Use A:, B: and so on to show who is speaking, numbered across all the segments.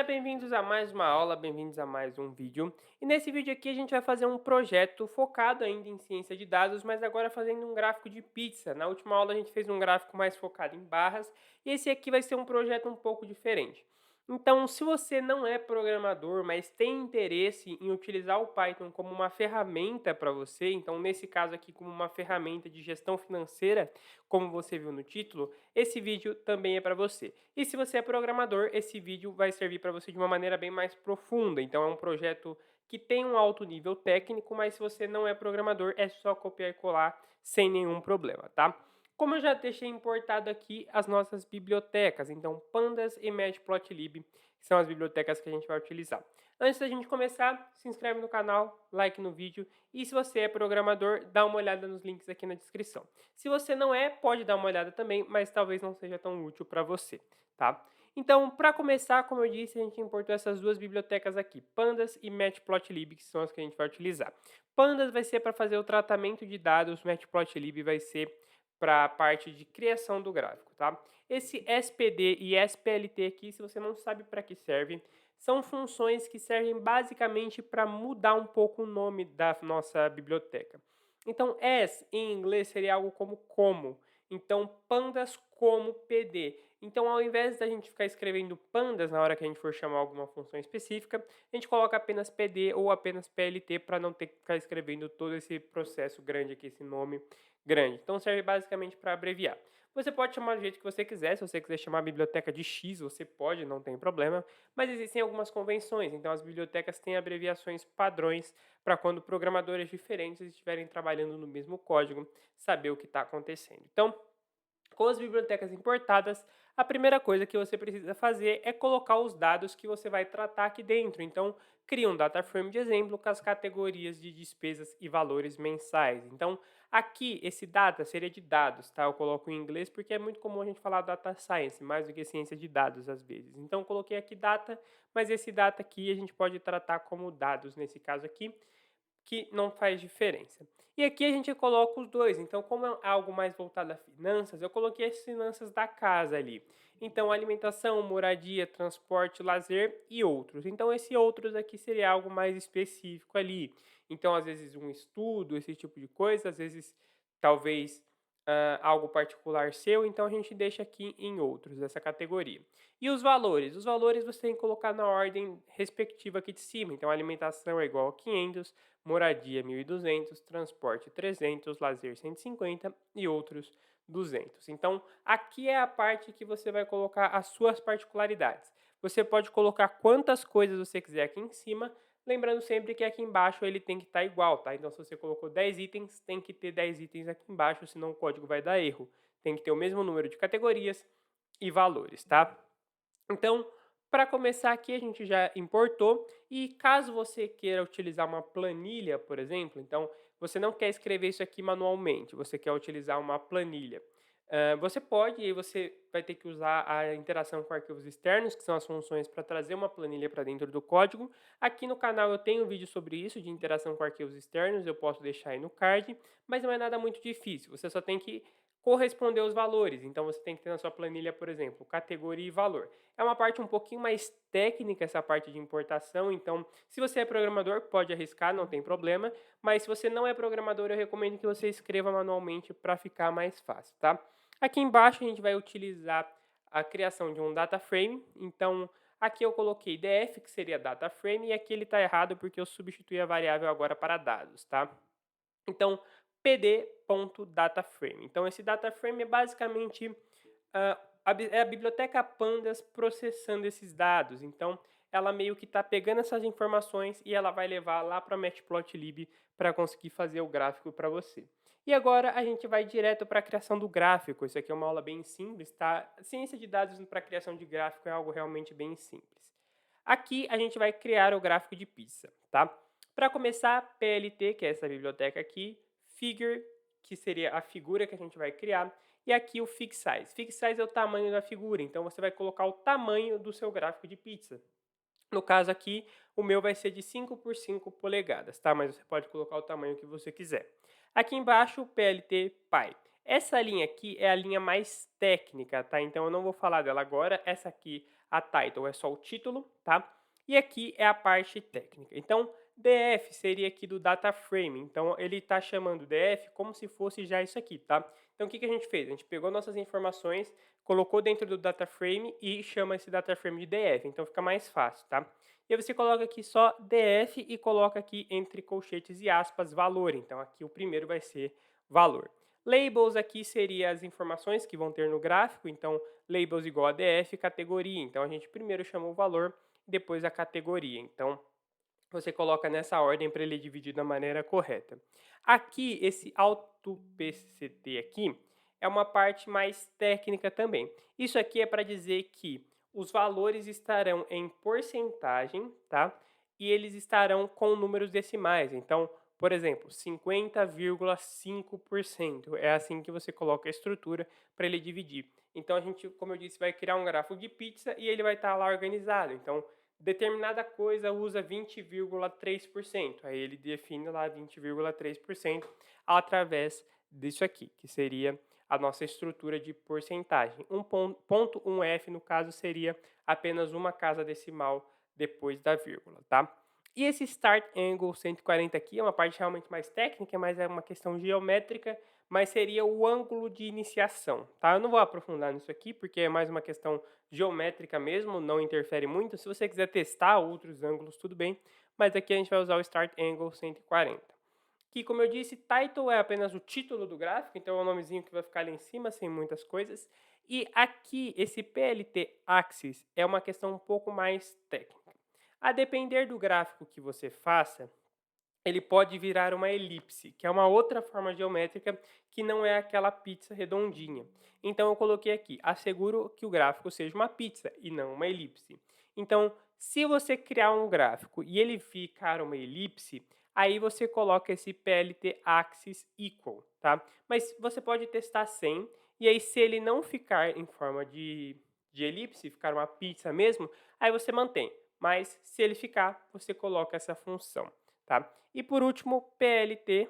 A: bem-vindos a mais uma aula, bem-vindos a mais um vídeo. E nesse vídeo aqui a gente vai fazer um projeto focado ainda em ciência de dados, mas agora fazendo um gráfico de pizza. Na última aula a gente fez um gráfico mais focado em barras, e esse aqui vai ser um projeto um pouco diferente. Então, se você não é programador, mas tem interesse em utilizar o Python como uma ferramenta para você, então nesse caso aqui como uma ferramenta de gestão financeira, como você viu no título, esse vídeo também é para você. E se você é programador, esse vídeo vai servir para você de uma maneira bem mais profunda. Então é um projeto que tem um alto nível técnico, mas se você não é programador, é só copiar e colar sem nenhum problema, tá? Como eu já deixei importado aqui as nossas bibliotecas, então Pandas e Matplotlib, que são as bibliotecas que a gente vai utilizar. Antes da gente começar, se inscreve no canal, like no vídeo e se você é programador, dá uma olhada nos links aqui na descrição. Se você não é, pode dar uma olhada também, mas talvez não seja tão útil para você, tá? Então, para começar, como eu disse, a gente importou essas duas bibliotecas aqui, Pandas e Matplotlib, que são as que a gente vai utilizar. Pandas vai ser para fazer o tratamento de dados, Matplotlib vai ser para a parte de criação do gráfico, tá? Esse SPD e SPLT aqui, se você não sabe para que serve, são funções que servem basicamente para mudar um pouco o nome da nossa biblioteca. Então, as em inglês seria algo como. Então, pandas como PD. Então, ao invés da gente ficar escrevendo pandas na hora que a gente for chamar alguma função específica, a gente coloca apenas PD ou apenas PLT para não ter que ficar escrevendo todo esse processo grande aqui, esse nome grande. Então, serve basicamente para abreviar. Você pode chamar do jeito que você quiser, se você quiser chamar a biblioteca de X, você pode, não tem problema, mas existem algumas convenções, então as bibliotecas têm abreviações padrões para quando programadores diferentes estiverem trabalhando no mesmo código, saber o que está acontecendo. Então, com as bibliotecas importadas, a primeira coisa que você precisa fazer é colocar os dados que você vai tratar aqui dentro. Então, cria um data frame de exemplo com as categorias de despesas e valores mensais. Então, aqui esse data seria de dados, tá? Eu coloco em inglês porque é muito comum a gente falar data science, mais do que ciência de dados às vezes. Então, eu coloquei aqui data, mas esse data aqui a gente pode tratar como dados nesse caso aqui, que não faz diferença. E aqui a gente coloca os dois. Então, como é algo mais voltado a finanças, eu coloquei as finanças da casa ali. Então, alimentação, moradia, transporte, lazer e outros. Então, esse outros aqui seria algo mais específico ali. Então, às vezes um estudo, esse tipo de coisa, às vezes talvez algo particular seu, então a gente deixa aqui em outros, essa categoria. E os valores? Os valores você tem que colocar na ordem respectiva aqui de cima. Então, alimentação é igual a 500, moradia 1.200, transporte 300, lazer 150 e outros 200. Então, aqui é a parte que você vai colocar as suas particularidades. Você pode colocar quantas coisas você quiser aqui em cima, lembrando sempre que aqui embaixo ele tem que estar igual, tá? Então, se você colocou 10 itens, tem que ter 10 itens aqui embaixo, senão o código vai dar erro. Tem que ter o mesmo número de categorias e valores, tá? Então, para começar aqui, a gente já importou e caso você queira utilizar uma planilha, por exemplo, então você não quer escrever isso aqui manualmente, você quer utilizar uma planilha. Você pode e aí você vai ter que usar a interação com arquivos externos, que são as funções para trazer uma planilha para dentro do código. Aqui no canal eu tenho um vídeo sobre isso, de interação com arquivos externos, eu posso deixar aí no card, mas não é nada muito difícil, você só tem que corresponder os valores. Então você tem que ter na sua planilha, por exemplo, categoria e valor. É uma parte um pouquinho mais técnica essa parte de importação, então se você é programador, pode arriscar, não tem problema, mas se você não é programador, eu recomendo que você escreva manualmente para ficar mais fácil, tá? Aqui embaixo a gente vai utilizar a criação de um data frame, então aqui eu coloquei df, que seria data frame, e aqui ele está errado porque eu substituí a variável agora para dados, tá? Então, pd.dataframe. Então, esse dataframe é basicamente é a biblioteca Pandas processando esses dados. Então, ela meio que está pegando essas informações e ela vai levar lá para a Matplotlib para conseguir fazer o gráfico para você. E agora a gente vai direto para a criação do gráfico. Isso aqui é uma aula bem simples, tá? Ciência de dados para criação de gráfico é algo realmente bem simples. Aqui a gente vai criar o gráfico de pizza, tá? Para começar, PLT, que é essa biblioteca aqui, Figure, que seria a figura que a gente vai criar, e aqui o Fix Size. Fix Size é o tamanho da figura, então você vai colocar o tamanho do seu gráfico de pizza. No caso aqui, o meu vai ser de 5 por 5 polegadas, tá? Mas você pode colocar o tamanho que você quiser. Aqui embaixo, o PLT Pi. Essa linha aqui é a linha mais técnica, tá? Então eu não vou falar dela agora. Essa aqui, a title é só o título, tá? E aqui é a parte técnica. Então, DF seria aqui do data frame. Então, ele está chamando DF como se fosse já isso aqui, tá? Então, o que a gente fez? A gente pegou nossas informações, colocou dentro do data frame e chama esse data frame de DF. Então, fica mais fácil, tá? E aí você coloca aqui só DF e coloca aqui entre colchetes e aspas valor. Então, aqui o primeiro vai ser valor. Labels aqui seria as informações que vão ter no gráfico. Então, labels igual a DF, categoria. Então, a gente primeiro chamou o valor, depois a categoria. Então, você coloca nessa ordem para ele dividir da maneira correta. Aqui, esse AutoPCT aqui é uma parte mais técnica também. Isso aqui é para dizer que os valores estarão em porcentagem, tá? E eles estarão com números decimais. Então, por exemplo, 50,5%. É assim que você coloca a estrutura para ele dividir. Então, a gente, como eu disse, vai criar um gráfico de pizza e ele vai estar lá organizado. Então, determinada coisa usa 20,3%. Aí ele define lá 20,3% através disso aqui, que seria a nossa estrutura de porcentagem. 1.1f, no caso, seria apenas uma casa decimal depois da vírgula, tá? E esse Start Angle 140 aqui é uma parte realmente mais técnica, mas é uma questão geométrica, mas seria o ângulo de iniciação, tá? Eu não vou aprofundar nisso aqui, porque é mais uma questão geométrica mesmo, não interfere muito. Se você quiser testar outros ângulos, tudo bem, mas aqui a gente vai usar o Start Angle 140. Que, como eu disse, title é apenas o título do gráfico, então é um nomezinho que vai ficar ali em cima, sem muitas coisas. E aqui, esse PLT Axis é uma questão um pouco mais técnica. A depender do gráfico que você faça, ele pode virar uma elipse, que é uma outra forma geométrica que não é aquela pizza redondinha. Então eu coloquei aqui, asseguro que o gráfico seja uma pizza e não uma elipse. Então, se você criar um gráfico e ele ficar uma elipse, aí você coloca esse PLT axis equal, tá? Mas você pode testar sem, e aí se ele não ficar em forma de elipse, ficar uma pizza mesmo, aí você mantém. Mas se ele ficar, você coloca essa função, tá? E por último, PLT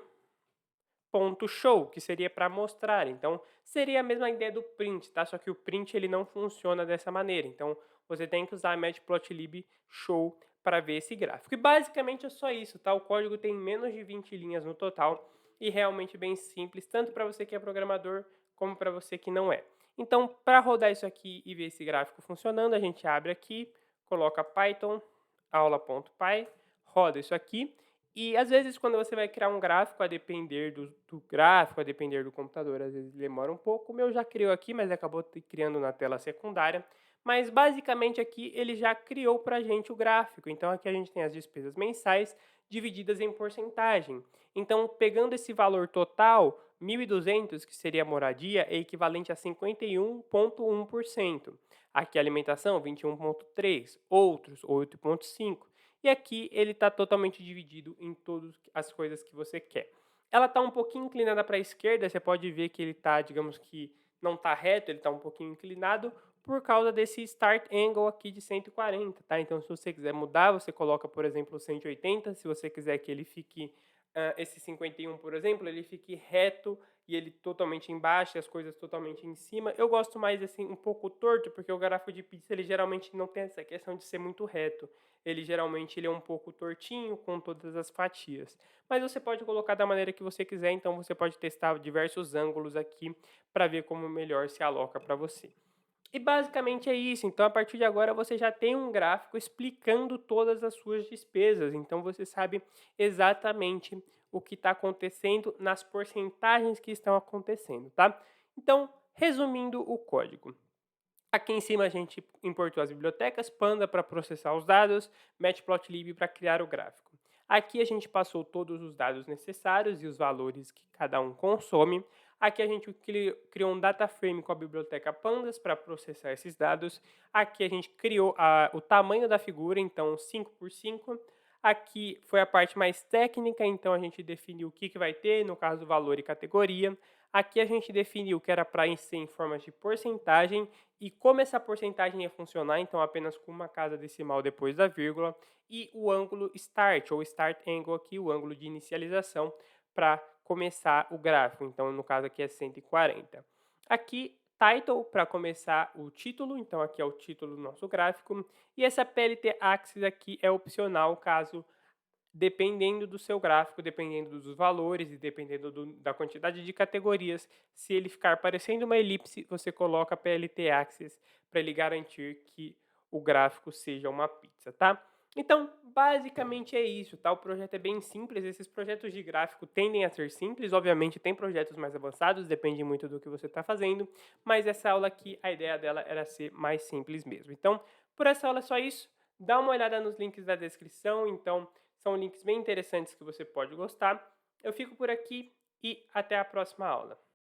A: ponto show, que seria para mostrar. Então, seria a mesma ideia do print, tá? Só que o print ele não funciona dessa maneira. Então, você tem que usar a matplotlib show para ver esse gráfico. E basicamente é só isso, tá? O código tem menos de 20 linhas no total e realmente bem simples, tanto para você que é programador como para você que não é. Então, para rodar isso aqui e ver esse gráfico funcionando, a gente abre aqui, coloca Python aula.py, roda isso aqui. E às vezes, quando você vai criar um gráfico, a depender do gráfico, a depender do computador, às vezes demora um pouco. O meu já criou aqui, mas acabou criando na tela secundária. Mas basicamente aqui ele já criou para a gente o gráfico. Então aqui a gente tem as despesas mensais divididas em porcentagem. Então, pegando esse valor total, 1.200, que seria a moradia, é equivalente a 51,1%. Aqui a alimentação, 21,3%. Outros, 8,5%. E aqui ele está totalmente dividido em todas as coisas que você quer. Ela está um pouquinho inclinada para a esquerda, você pode ver que ele está, digamos que não está reto, ele está um pouquinho inclinado por causa desse start angle aqui de 140, tá? Então, se você quiser mudar, você coloca, por exemplo, 180. Se você quiser que ele fique, esse 51, por exemplo, ele fique reto e ele totalmente embaixo e as coisas totalmente em cima. Eu gosto mais, assim, um pouco torto, porque o gráfico de pizza, ele geralmente não tem essa questão de ser muito reto. Ele geralmente ele é um pouco tortinho com todas as fatias. Mas você pode colocar da maneira que você quiser, então você pode testar diversos ângulos aqui para ver como melhor se aloca para você. E basicamente é isso. Então, a partir de agora, você já tem um gráfico explicando todas as suas despesas. Então, você sabe exatamente o que está acontecendo nas porcentagens que estão acontecendo, tá? Então, resumindo o código. Aqui em cima a gente importou as bibliotecas, Panda para processar os dados, Matplotlib para criar o gráfico. Aqui a gente passou todos os dados necessários e os valores que cada um consome. Aqui a gente criou um data frame com a biblioteca Pandas para processar esses dados. Aqui a gente criou o tamanho da figura, então 5 por 5. Aqui foi a parte mais técnica, então a gente definiu o que vai ter, no caso valor e categoria. Aqui a gente definiu que era para ser em formas de porcentagem e como essa porcentagem ia funcionar, então apenas com uma casa decimal depois da vírgula, e o ângulo start, ou start angle aqui, o ângulo de inicialização para começar o gráfico, então no caso aqui é 140. Aqui title para começar o título, então aqui é o título do nosso gráfico, e essa PLT Axis aqui é opcional caso dependendo do seu gráfico, dependendo dos valores e dependendo da quantidade de categorias, se ele ficar parecendo uma elipse, você coloca PLT Axis para ele garantir que o gráfico seja uma pizza, tá? Então, basicamente é isso, tá? O projeto é bem simples, esses projetos de gráfico tendem a ser simples, obviamente tem projetos mais avançados, depende muito do que você está fazendo, mas essa aula aqui, a ideia dela era ser mais simples mesmo. Então, por essa aula é só isso, dá uma olhada nos links da descrição, então são links bem interessantes que você pode gostar. Eu fico por aqui e até a próxima aula.